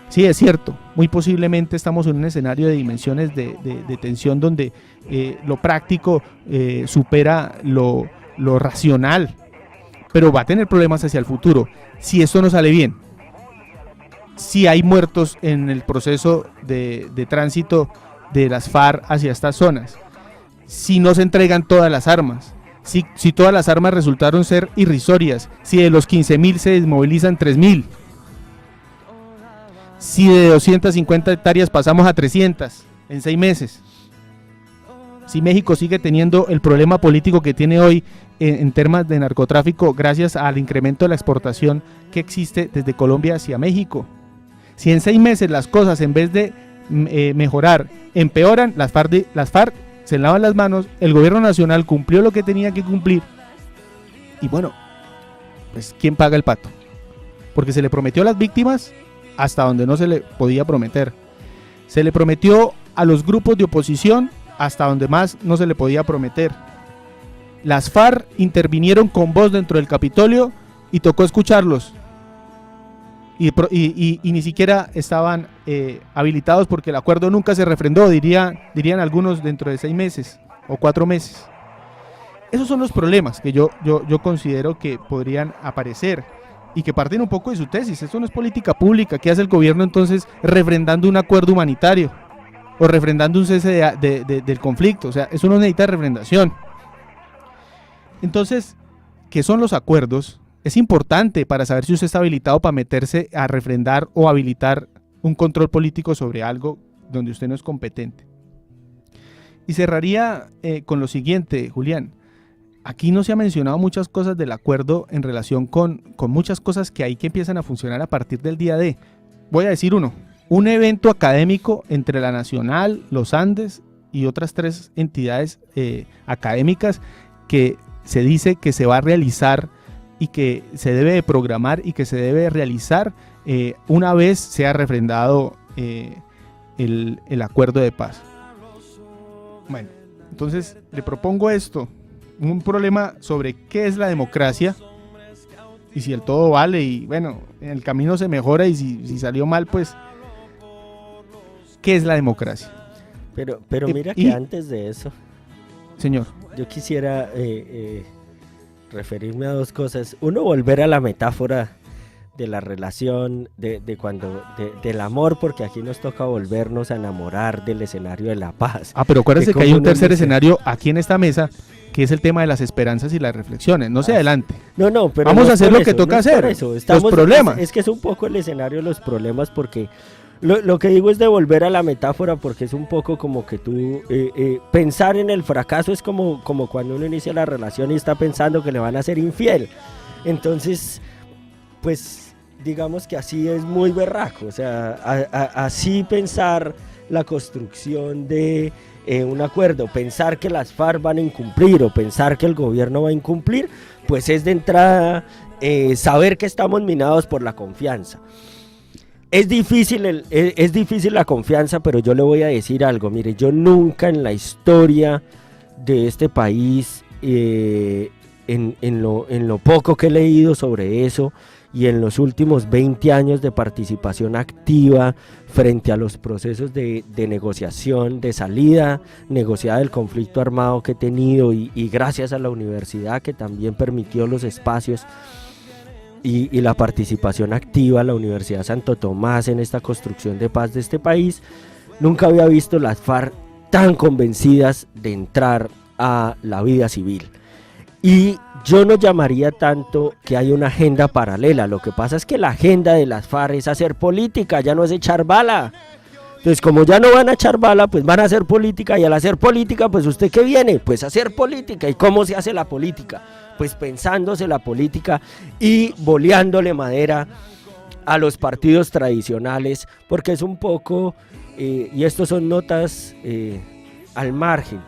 S1: Sí, es cierto, muy posiblemente estamos en un escenario de dimensiones de tensión donde lo práctico supera lo racional, pero va a tener problemas hacia el futuro si esto no sale bien. Si hay muertos en el proceso de tránsito de las FARC hacia estas zonas, si no se entregan todas las armas, si todas las armas resultaron ser irrisorias, si de los 15.000 se desmovilizan 3.000, si de 250 hectáreas pasamos a 300 en 6 meses, si México sigue teniendo el problema político que tiene hoy en temas de narcotráfico gracias al incremento de la exportación que existe desde Colombia hacia México, si en 6 meses las cosas en vez de mejorar empeoran, las FARC se lavan las manos, el gobierno nacional cumplió lo que tenía que cumplir y bueno, pues ¿quién paga el pato? Porque se le prometió a las víctimas hasta donde no se le podía prometer. Se le prometió a los grupos de oposición hasta donde más no se le podía prometer. Las FARC intervinieron con voz dentro del Capitolio y tocó escucharlos. Y ni siquiera estaban habilitados porque el acuerdo nunca se refrendó, dirían algunos, dentro de 6 meses o 4 meses. Esos son los problemas que yo considero que podrían aparecer y que parten un poco de su tesis. Esto no es política pública. ¿Qué hace el gobierno entonces refrendando un acuerdo humanitario o refrendando un cese del conflicto? O sea, eso no necesita refrendación. Entonces, ¿qué son los acuerdos? Es importante para saber si usted está habilitado para meterse a refrendar o habilitar un control político sobre algo donde usted no es competente. Y cerraría con lo siguiente, Julián. Aquí no se ha mencionado muchas cosas del acuerdo en relación con muchas cosas que hay que empiezan a funcionar a partir del día D. Voy a decir un evento académico entre la Nacional, los Andes y otras 3 entidades académicas que se dice que se va a realizar y que se debe de programar y que se debe realizar una vez sea refrendado el acuerdo de paz. Bueno, entonces le propongo esto, un problema sobre qué es la democracia y si el todo vale y bueno, en el camino se mejora y si salió mal, pues, ¿qué es la democracia?
S3: Pero mira que antes de eso,
S1: señor,
S3: yo quisiera referirme a 2 cosas. Uno, volver a la metáfora de la relación, del amor, porque aquí nos toca volvernos a enamorar del escenario de la paz.
S1: Pero acuérdese que hay un tercer escenario aquí en esta mesa, que es el tema de las esperanzas y las reflexiones. No se adelante.
S3: No, pero
S1: vamos
S3: no
S1: a hacer lo que toca hacer. Los problemas.
S3: Es que es un poco el escenario de los problemas, porque lo que digo es de volver a la metáfora, porque es un poco como que tú pensar en el fracaso es como cuando uno inicia la relación y está pensando que le van a ser infiel. Entonces, pues digamos que así es muy berraco, o sea, así pensar la construcción de un acuerdo, pensar que las FARC van a incumplir o pensar que el gobierno va a incumplir, pues es de entrada saber que estamos minados por la confianza. Es difícil la confianza, pero yo le voy a decir algo. Mire, yo nunca en la historia de este país, en lo poco que he leído sobre eso y en los últimos 20 años de participación activa frente a los procesos de negociación, de salida negociada del conflicto armado que he tenido y gracias a la universidad que también permitió los espacios y la participación activa, la Universidad Santo Tomás en esta construcción de paz de este país, nunca había visto las FARC tan convencidas de entrar a la vida civil. Y yo no llamaría tanto que hay una agenda paralela, lo que pasa es que la agenda de las FARC es hacer política, ya no es echar bala. Entonces, como ya no van a echar bala, pues van a hacer política, y al hacer política, pues ¿usted qué viene? Pues a hacer política. ¿Y cómo se hace la política? Pues pensándose la política y boleándole madera a los partidos tradicionales, porque es un poco, y esto son notas al margen,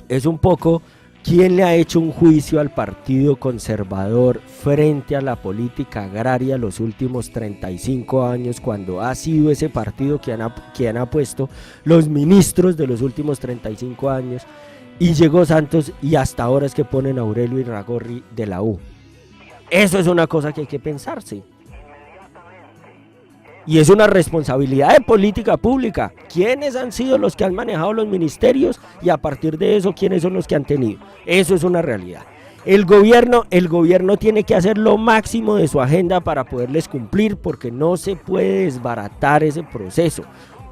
S3: es un poco quién le ha hecho un juicio al Partido Conservador frente a la política agraria los últimos 35 años, cuando ha sido ese partido quien ha puesto los ministros de los últimos 35 años, y llegó Santos y hasta ahora es que ponen a Aurelio Irragorri de la U. Eso es una cosa que hay que pensarse. Y es una responsabilidad de política pública. ¿Quiénes han sido los que han manejado los ministerios? Y a partir de eso, ¿quiénes son los que han tenido? Eso es una realidad. El gobierno tiene que hacer lo máximo de su agenda para poderles cumplir, porque no se puede desbaratar ese proceso.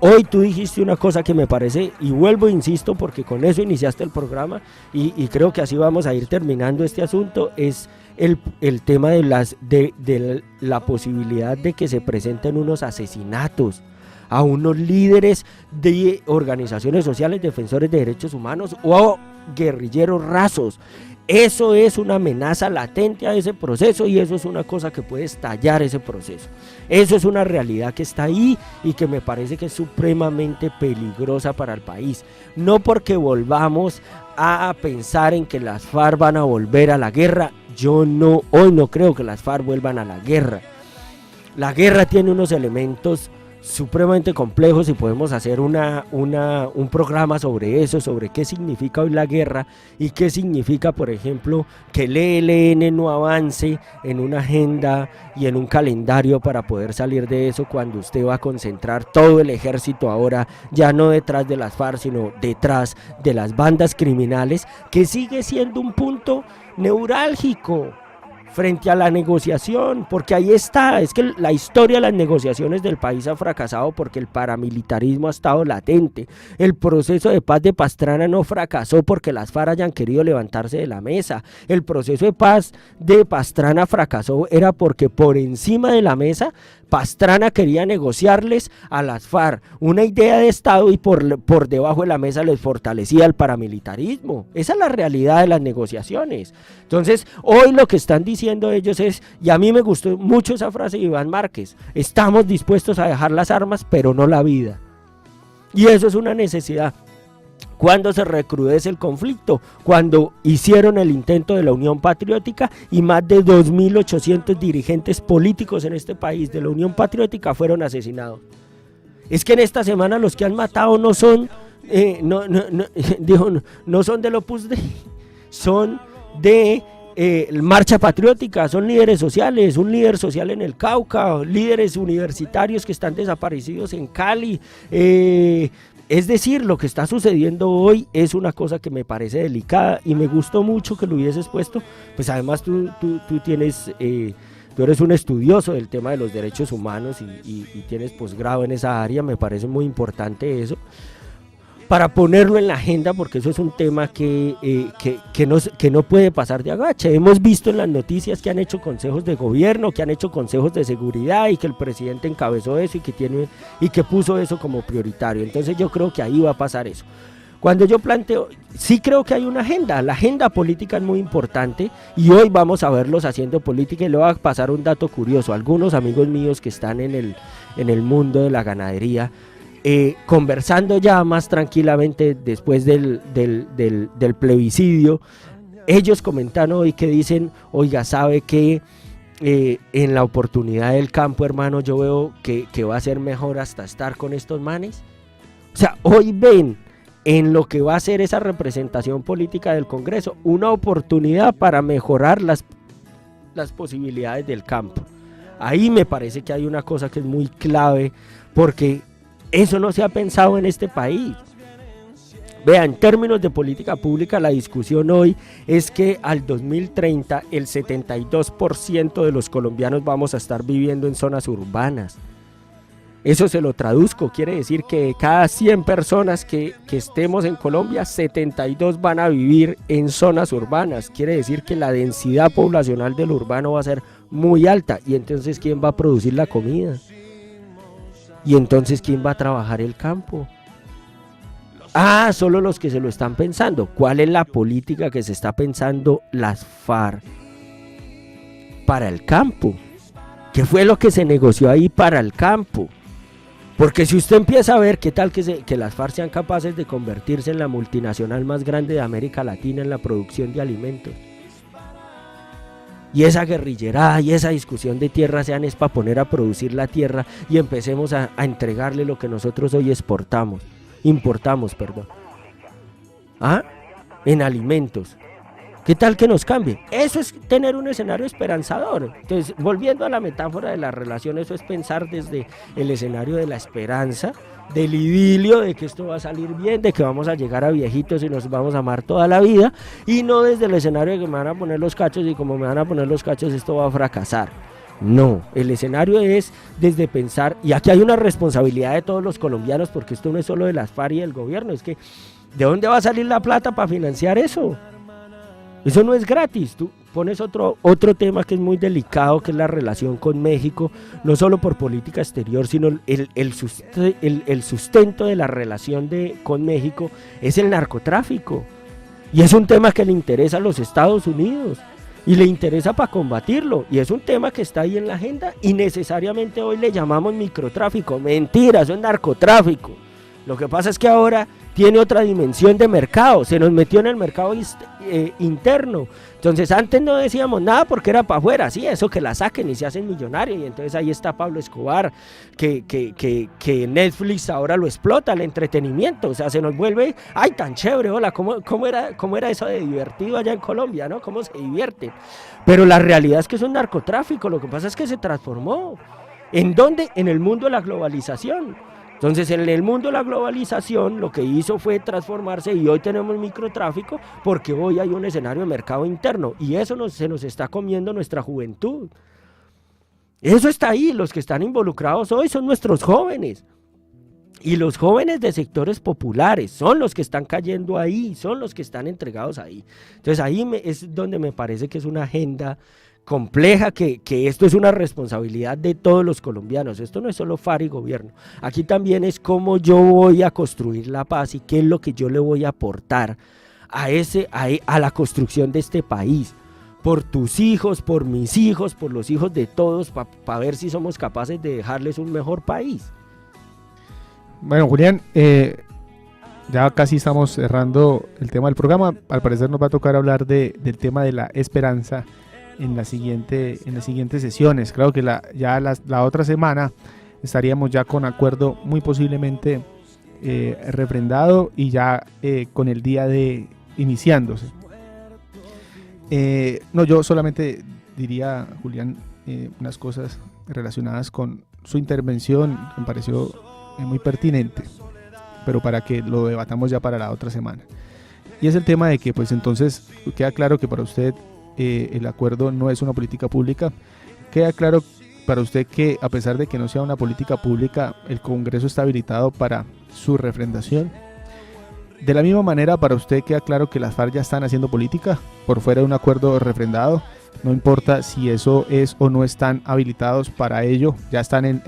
S3: Hoy tú dijiste una cosa que me parece, y vuelvo, insisto, porque con eso iniciaste el programa, y creo que así vamos a ir terminando este asunto, es el tema de la posibilidad de que se presenten unos asesinatos a unos líderes de organizaciones sociales, defensores de derechos humanos o guerrilleros rasos. Eso es una amenaza latente a ese proceso, y eso es una cosa que puede estallar ese proceso. Eso es una realidad que está ahí y que me parece que es supremamente peligrosa para el país. No porque volvamos a pensar en que las FARC van a volver a la guerra. Hoy no creo que las FARC vuelvan a la guerra. La guerra tiene unos elementos supremamente complejos y podemos hacer un programa sobre eso, sobre qué significa hoy la guerra y qué significa, por ejemplo, que el ELN no avance en una agenda y en un calendario para poder salir de eso, cuando usted va a concentrar todo el ejército ahora ya no detrás de las FARC, sino detrás de las bandas criminales, que sigue siendo un punto neurálgico frente a la negociación, porque ahí está, es que la historia de las negociaciones del país ha fracasado porque el paramilitarismo ha estado latente. El proceso de paz de Pastrana no fracasó porque las FARC hayan querido levantarse de la mesa. El proceso de paz de Pastrana fracasó era porque por encima de la mesa Pastrana quería negociarles a las FARC una idea de Estado y por debajo de la mesa les fortalecía el paramilitarismo. Esa es la realidad de las negociaciones. Entonces, hoy lo que están diciendo ellos es, y a mí me gustó mucho esa frase de Iván Márquez, estamos dispuestos a dejar las armas, pero no la vida. Y eso es una necesidad. ¿Cuándo se recrudece el conflicto? Cuando hicieron el intento de la Unión Patriótica y más de 2.800 dirigentes políticos en este país de la Unión Patriótica fueron asesinados. Es que en esta semana los que han matado no son, no son del Opus Dei, son de Marcha Patriótica, son líderes sociales, un líder social en el Cauca, líderes universitarios que están desaparecidos en Cali. Es decir, lo que está sucediendo hoy es una cosa que me parece delicada y me gustó mucho que lo hubieses puesto. Pues además tú eres un estudioso del tema de los derechos humanos y tienes posgrado en esa área, me parece muy importante eso, para ponerlo en la agenda, porque eso es un tema que no puede pasar de agache. Hemos visto en las noticias que han hecho consejos de gobierno, que han hecho consejos de seguridad y que el presidente encabezó eso y que puso eso como prioritario. Entonces yo creo que ahí va a pasar eso. Cuando yo planteo, sí creo que hay una agenda, la agenda política es muy importante y hoy vamos a verlos haciendo política y le voy a pasar un dato curioso. Algunos amigos míos que están en el mundo de la ganadería, conversando ya más tranquilamente después del plebiscito, ellos comentan hoy que dicen, oiga, ¿sabe qué? En la oportunidad del campo, hermano, yo veo que va a ser mejor hasta estar con estos manes. O sea, hoy ven en lo que va a ser esa representación política del Congreso una oportunidad para mejorar las posibilidades del campo. Ahí me parece que hay una cosa que es muy clave, porque eso no se ha pensado en este país. Vea, en términos de política pública, la discusión hoy es que al 2030 el 72% de los colombianos vamos a estar viviendo en zonas urbanas. Eso se lo traduzco, quiere decir que de cada 100 personas que estemos en Colombia, 72 van a vivir en zonas urbanas. Quiere decir que la densidad poblacional del urbano va a ser muy alta. Y entonces, ¿quién va a producir la comida? Y entonces, ¿quién va a trabajar el campo? Ah, solo los que se lo están pensando. ¿Cuál es la política que se está pensando las FARC para el campo? ¿Qué fue lo que se negoció ahí para el campo? Porque si usted empieza a ver qué tal que las FARC sean capaces de convertirse en la multinacional más grande de América Latina en la producción de alimentos, y esa guerrillerada y esa discusión de tierra sean es para poner a producir la tierra y empecemos a entregarle lo que nosotros hoy importamos, en alimentos. ¿Qué tal que nos cambie? Eso es tener un escenario esperanzador. Entonces, volviendo a la metáfora de la relación, eso es pensar desde el escenario de la esperanza, del idilio, de que esto va a salir bien, de que vamos a llegar a viejitos y nos vamos a amar toda la vida, y no desde el escenario de que me van a poner los cachos y como me van a poner los cachos esto va a fracasar. No, el escenario es desde pensar, y aquí hay una responsabilidad de todos los colombianos, porque esto no es solo de las FARC y del gobierno, es que ¿de dónde va a salir la plata para financiar eso? Eso no es gratis. Tú pones otro tema que es muy delicado, que es la relación con México, no solo por política exterior, sino el sustento de la relación con México es el narcotráfico. Y es un tema que le interesa a los Estados Unidos y le interesa para combatirlo. Y es un tema que está ahí en la agenda y necesariamente hoy le llamamos microtráfico. Mentira, eso es narcotráfico. Lo que pasa es que ahora tiene otra dimensión de mercado, se nos metió en el mercado interno. Entonces antes no decíamos nada porque era para afuera, sí, eso que la saquen y se hacen millonarios, y entonces ahí está Pablo Escobar, que Netflix ahora lo explota, el entretenimiento, o sea, se nos vuelve, ay, tan chévere, hola, ¿cómo era eso de divertido allá en Colombia, ¿no? ¿Cómo se divierten? Pero la realidad es que es un narcotráfico, lo que pasa es que se transformó. ¿En dónde? En el mundo de la globalización. Entonces, en el mundo de la globalización lo que hizo fue transformarse, y hoy tenemos microtráfico porque hoy hay un escenario de mercado interno, y eso se nos está comiendo nuestra juventud. Eso está ahí, los que están involucrados hoy son nuestros jóvenes. Y los jóvenes de sectores populares son los que están cayendo ahí, son los que están entregados ahí. Entonces ahí es donde me parece que es una agenda compleja, que esto es una responsabilidad de todos los colombianos. Esto no es solo FARC y gobierno, aquí también es cómo yo voy a construir la paz y qué es lo que yo le voy a aportar a la construcción de este país, por tus hijos, por mis hijos, por los hijos de todos, para ver si somos capaces de dejarles un mejor país.
S1: Bueno, Julián, ya casi estamos cerrando el tema del programa. Al parecer nos va a tocar hablar del tema de la esperanza en las siguientes sesiones. Claro que la otra semana estaríamos ya con acuerdo muy posiblemente refrendado y ya con el día de iniciándose. No, yo solamente diría, Julián, unas cosas relacionadas con su intervención que me pareció muy pertinente, pero para que lo debatamos ya para la otra semana. Y es el tema de que, pues entonces, queda claro que para usted el acuerdo no es una política pública. Queda claro para usted que, a pesar de que no sea una política pública, el Congreso está habilitado para su refrendación. De la misma manera, para usted queda claro que las FARC ya están haciendo política por fuera de un acuerdo refrendado. No importa si eso es o no están habilitados para ello, ya están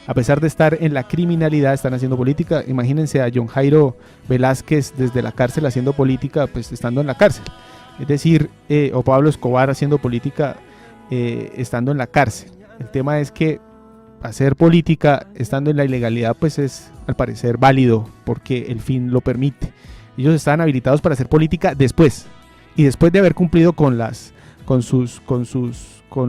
S1: a pesar de estar en la criminalidad, están haciendo política. Imagínense a John Jairo Velázquez desde la cárcel haciendo política, pues estando en la cárcel. Es decir, o Pablo Escobar haciendo política estando en la cárcel. El tema es que hacer política estando en la ilegalidad pues es al parecer válido porque el fin lo permite. Ellos están habilitados para hacer política después, y después de haber cumplido con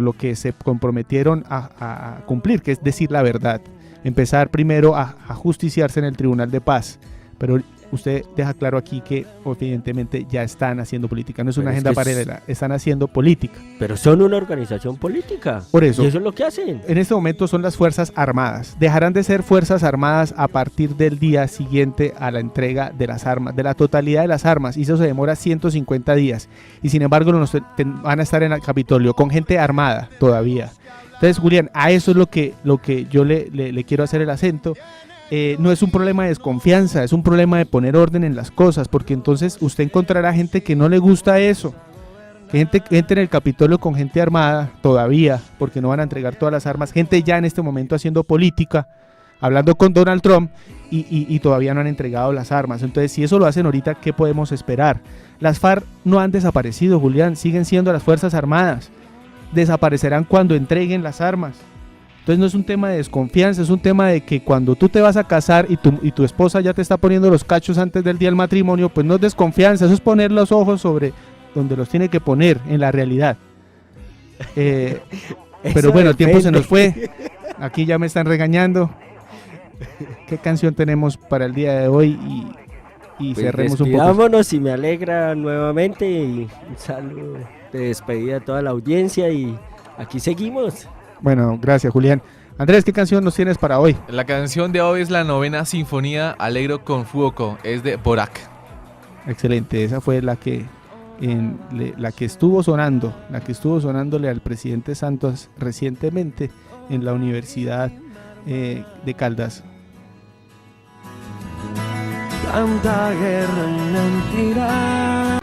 S1: lo que se comprometieron a cumplir, que es decir la verdad, empezar primero a justiciarse en el Tribunal de Paz. Pero usted deja claro aquí que evidentemente ya están haciendo política, no es una agenda paralela, están haciendo política.
S3: Pero son una organización política.
S1: Por eso,
S3: y eso es lo que hacen.
S1: En este momento son las Fuerzas Armadas. Dejarán de ser Fuerzas Armadas a partir del día siguiente a la entrega de las armas, de la totalidad de las armas, y eso se demora 150 días. Y sin embargo van a estar en el Capitolio con gente armada todavía. Entonces, Julián, a eso es lo que yo le quiero hacer el acento. No es un problema de desconfianza, es un problema de poner orden en las cosas, porque entonces usted encontrará gente que no le gusta eso, gente en el Capitolio con gente armada todavía, porque no van a entregar todas las armas, gente ya en este momento haciendo política, hablando con Donald Trump y todavía no han entregado las armas. Entonces, si eso lo hacen ahorita, ¿qué podemos esperar? Las FARC no han desaparecido, Julián, siguen siendo las Fuerzas Armadas, desaparecerán cuando entreguen las armas. Entonces no es un tema de desconfianza, es un tema de que cuando tú te vas a casar y tu esposa ya te está poniendo los cachos antes del día del matrimonio, pues no es desconfianza, eso es poner los ojos sobre donde los tiene que poner en la realidad. Pero bueno, el tiempo se nos fue, aquí ya me están regañando. ¿Qué canción tenemos para el día de hoy? Y pues cerremos un poco.
S3: Vámonos, y me alegra nuevamente, y un saludo de despedida a toda la audiencia, y aquí seguimos.
S1: Bueno, gracias, Julián. Andrés, ¿qué canción nos tienes para hoy?
S4: La canción de hoy es la 9ª Sinfonía Allegro con Fuoco, es de Borac.
S1: Excelente, esa fue la que estuvo sonando, sonándole al presidente Santos recientemente en la Universidad de Caldas.
S5: Tanta guerra y mentira.